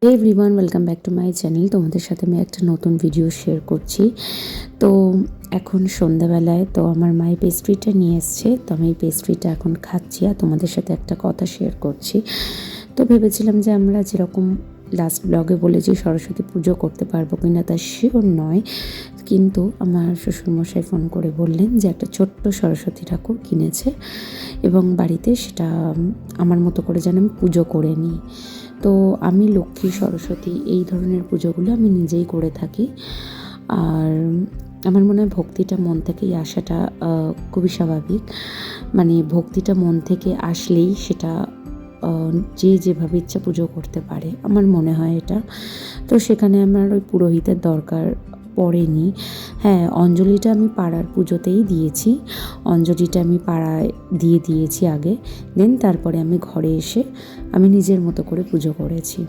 Hey everyone, welcome back to my channel. তোমাদের সাথে আমি একটা নতুন ভিডিও শেয়ার করছি। তো এখন সন্ধ্যাবেলায় তো আমার মা এই পেস্ট্রিটা নিয়ে এসছে, তো আমি এই পেস্ট্রিটা এখন খাচ্ছি আর তোমাদের সাথে একটা কথা শেয়ার করছি। তো ভেবেছিলাম যে আমরা যেরকম লাস্ট ব্লগে বলেছি সরস্বতী পুজো করতে পারবো কিনা তা শিওর নয়, কিন্তু আমার শ্বশুরমশাই ফোন করে বললেন যে একটা ছোট্ট সরস্বতী ঠাকুর কিনেছে এবং বাড়িতে সেটা আমার মতো করে যেন আমি পুজো করে নিই। তো আমি লক্ষ্মী, সরস্বতী এই ধরনের পুজোগুলো আমি নিজেই করে থাকি। আর আমার মনে হয় ভক্তিটা মন থেকেই আসাটা খুবই স্বাভাবিক। মানে ভক্তিটা মন থেকে আসলেই সেটা যে যেভাবে ইচ্ছা পুজো করতে পারে, আমার মনে হয় এটা। তো সেখানে আমার ওই পুরোহিতের দরকার পড়েনি। হ্যাঁ, অঞ্জলিটা আমি পাড়ার পুজোতেই দিয়েছি। অঞ্জলিটা আমি পাড়ায় দিয়েছি আগে, দেন তারপরে আমি ঘরে এসে আমি নিজের মতো করে পুজো করেছি।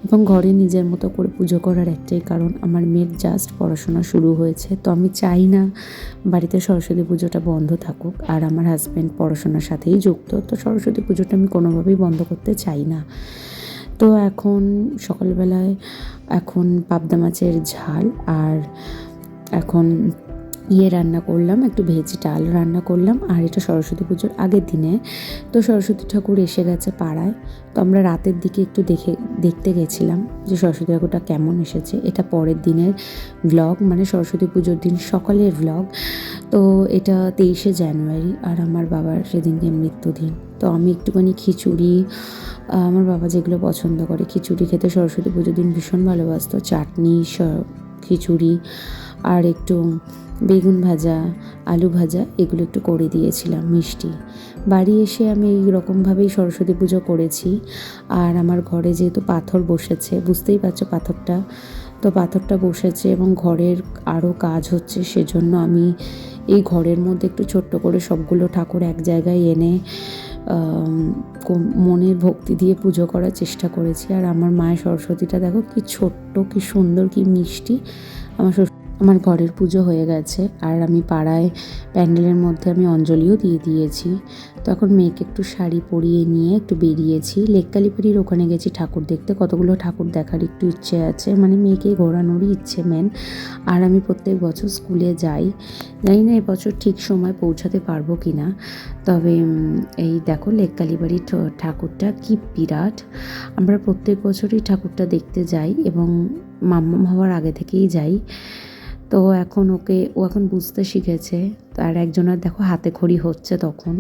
এবং ঘরে নিজের মতো করে পুজো করার একটাই কারণ, আমার মেয়ের জাস্ট পড়াশোনা শুরু হয়েছে, তো আমি চাই না বাড়িতে সরস্বতী পুজোটা বন্ধ থাকুক। আর আমার হাজব্যান্ড পড়াশোনার সাথেই যুক্ত, তো সরস্বতী পুজোটা আমি কোনোভাবেই বন্ধ করতে চাই না। তো এখন সকালবেলায় এখন পাবদা মাছের ঝাল আর এখন রান্না করলাম, একটু ভেজি ডাল রান্না করলাম। আর এটা সরস্বতী পুজোর আগের দিনে, তো সরস্বতী ঠাকুর এসে গেছে পাড়ায়। তো আমরা রাতের দিকে একটু দেখতে গেছিলাম যে সরস্বতী ঠাকুরটা কেমন এসেছে। এটা পরের দিনের ভ্লগ, মানে সরস্বতী পুজোর দিন সকালের ভ্লগ। তো এটা 23শে জানুয়ারি আর আমার বাবার সেদিনকে মৃত্যুদিন। তো আমি একটুখানি খিচুড়ি, আমার বাবা যেগুলো পছন্দ করে, খিচুড়ি খেতে সরস্বতী পুজোর দিন ভীষণ ভালোবাসতো, চাটনি, খিচুড়ি আর একটু বেগুন ভাজা, আলু ভাজা, এগুলো একটু করে দিয়েছিলাম মিষ্টি। বাড়ি এসে আমি এই রকমভাবেই সরস্বতী পুজো করেছি। আর আমার ঘরে যেহেতু পাথর বসেছে, বুঝতেই পারছো পাথরটা, তো পাথরটা বসেছে এবং ঘরের আরও কাজ হচ্ছে, সেজন্য আমি এই ঘরের মধ্যে একটু ছোট্ট করে সবগুলো ঠাকুর এক জায়গায় এনে মনের ভক্তি দিয়ে পুজো করার চেষ্টা করেছি। আর আমার মায়ের সরস্বতীটা দেখো কি ছোট্ট, কি সুন্দর, কি মিষ্টি। আমার ঘরের পুজো হয়ে গেছে আর আমি পাড়ায় প্যান্ডেলের মধ্যে আমি অঞ্জলিও দিয়েছি। তো এখন মেয়েকে একটু শাড়ি পরিয়ে নিয়ে একটু বেরিয়েছি, লেক কালীবাড়ির ওখানে গেছি ঠাকুর দেখতে। কতগুলো ঠাকুর দেখার একটু ইচ্ছে আছে, মানে মেয়েকে ঘোরানোরই ইচ্ছে মেন। আর আমি প্রত্যেক বছর স্কুলে যাই, জানি না এবছর ঠিক সময় পৌঁছাতে পারবো কি না। তবে এই দেখো লেক কালীবাড়ির ঠাকুরটা কি বিরাট। আমরা প্রত্যেক বছরই ঠাকুরটা দেখতে যাই এবং মাম্মাম হওয়ার আগে থেকেই যাই। তো এখন ও এখন বুঝতে শিখেছে, তার একজনের দেখো হাতে খড়ি হচ্ছে তখন।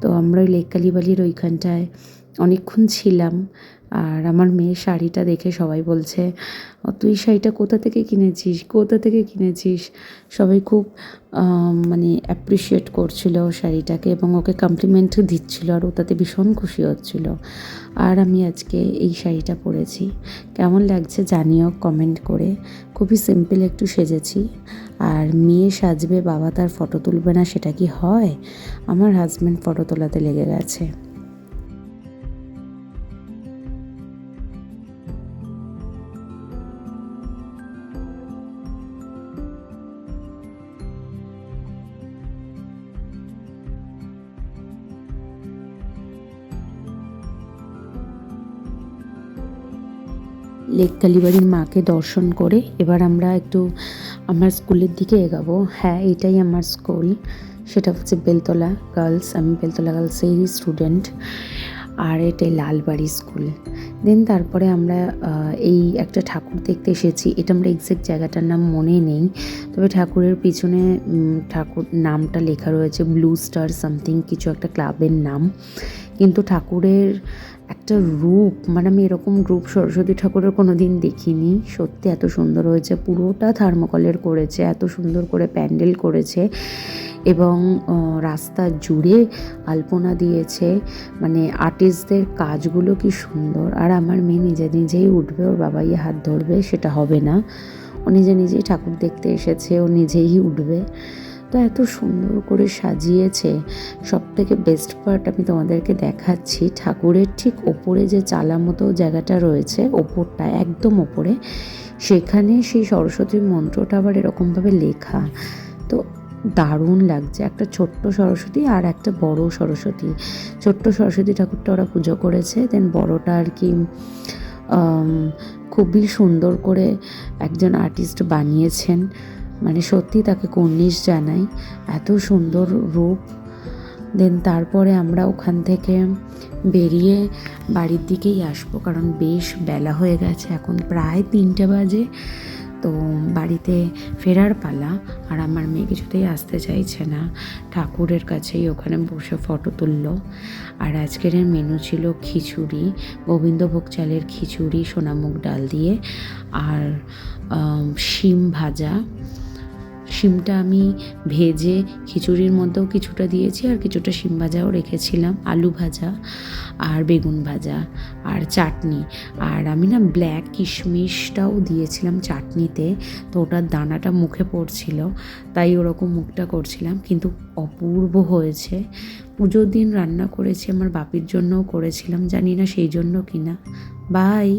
তো আমরা ওই লেক কালীবাড়ির ওইখানটায় অনেকক্ষণ ছিলাম। আর আমার মেয়ের শাড়িটা দেখে সবাই বলছে, তুই শাড়িটা কোথা থেকে কিনেছিস। সবাই খুব মানে অ্যাপ্রিসিয়েট করছিল শাড়িটাকে এবং ওকে কমপ্লিমেন্টও দিচ্ছিল, আর ও তাতে ভীষণ খুশি হচ্ছিল। আর আমি আজকে এই শাড়িটা পরেছি, কেমন লাগছে জানিও কমেন্ট করে। খুবই সিম্পল একটু সেজেছি। আর মেয়ে সাজবে, বাবা তার ফটো তুলবে না, সেটা কি হয়? আমার হাজব্যান্ড ফটো তোলাতে লেগে গেছে। লেক কালীবাড়ির মাকে দর্শন করে এবার আমরা একটু আমার স্কুলের দিকে এগাবো। হ্যাঁ, এটাই আমার স্কুল, সেটা হচ্ছে বেলতলা গার্লস। আমি বেলতলা গার্লসেরই স্টুডেন্ট। আর এটাই লালবাড়ি স্কুল। দেন তারপরে আমরা এই একটা ঠাকুর দেখতে এসেছি। এটা আমরা এক্স্যাক্ট জায়গাটার নাম মনে নেই, তবে ঠাকুরের পিছনে ঠাকুর নামটা লেখা রয়েছে ব্লু স্টার সামথিং, কিছু একটা ক্লাবের নাম। কিন্তু ঠাকুরের একটা রূপ, মানে আমি এরকম রূপ সরস্বতী ঠাকুরের কোনো দিন দেখিনি। সত্যি এত সুন্দর হয়েছে, পুরোটা থার্মোকলের করেছে, এত সুন্দর করে প্যান্ডেল করেছে এবং রাস্তা জুড়ে আলপনা দিয়েছে। মানে আর্টিস্টদের কাজগুলো কি সুন্দর। আর আমার মেয়ে নিজেই উঠবে, ওর বাবাই হাত ধরবে, সেটা হবে না। ও নিজেই ঠাকুর দেখতে এসেছে, ও নিজেই উঠবে। তো এত সুন্দর করে সাজিয়েছে। সবথেকে বেস্ট পার্ট আমি তোমাদেরকে দেখাচ্ছি, ঠাকুরের ঠিক ওপরে যে চালা মতো জায়গাটা রয়েছে, ওপরটা একদম ওপরে, সেখানে সেই সরস্বতীর মন্ত্রটা আবার এরকমভাবে লেখা। তো দারুণ লাগছে। একটা ছোট্ট সরস্বতী আর একটা বড় সরস্বতী। ছোট্ট সরস্বতী ঠাকুরটা ওরা পুজো করেছে, দেন বড়টা আর কি খুবই সুন্দর করে একজন আর্টিস্ট বানিয়েছেন, মানে সত্যি তাকে কুর্নিশ জানাই, এত সুন্দর রূপ। দেন তারপরে আমরা ওখান থেকে বেরিয়ে বাড়ির দিকেই আসবো, কারণ বেশ বেলা হয়ে গেছে, এখন প্রায় 3টে বাজে। তো বাড়িতে ফেরার পালা। আর আমার মেয়ে কিছুতেই আসতে চাইছে না, ঠাকুরের কাছেই ওখানে বসে ফটো তুললো। আর আজকের মেনু ছিল খিচুড়ি, গোবিন্দভোগ চালের খিচুড়ি সোনামুগ ডাল দিয়ে, আর শিম ভাজা। শিমটা আমি ভেজে খিচুড়ির মধ্যেও কিছুটা দিয়েছি, আর কিছুটা শিম ভাজাও রেখেছিলাম, আলু ভাজা আর বেগুন ভাজা আর চাটনি। আর আমি না ব্ল্যাক কিশমিশটাও দিয়েছিলাম চাটনিতে, তো ওটার দানাটা মুখে পড়ছিল, তাই ওরকম মুখটা করছিলাম, কিন্তু অপূর্ব হয়েছে। পুজোর দিন রান্না করেছি, আমার বাপির জন্যও করেছিলাম, জানি না সেই জন্য কিনা। বাই।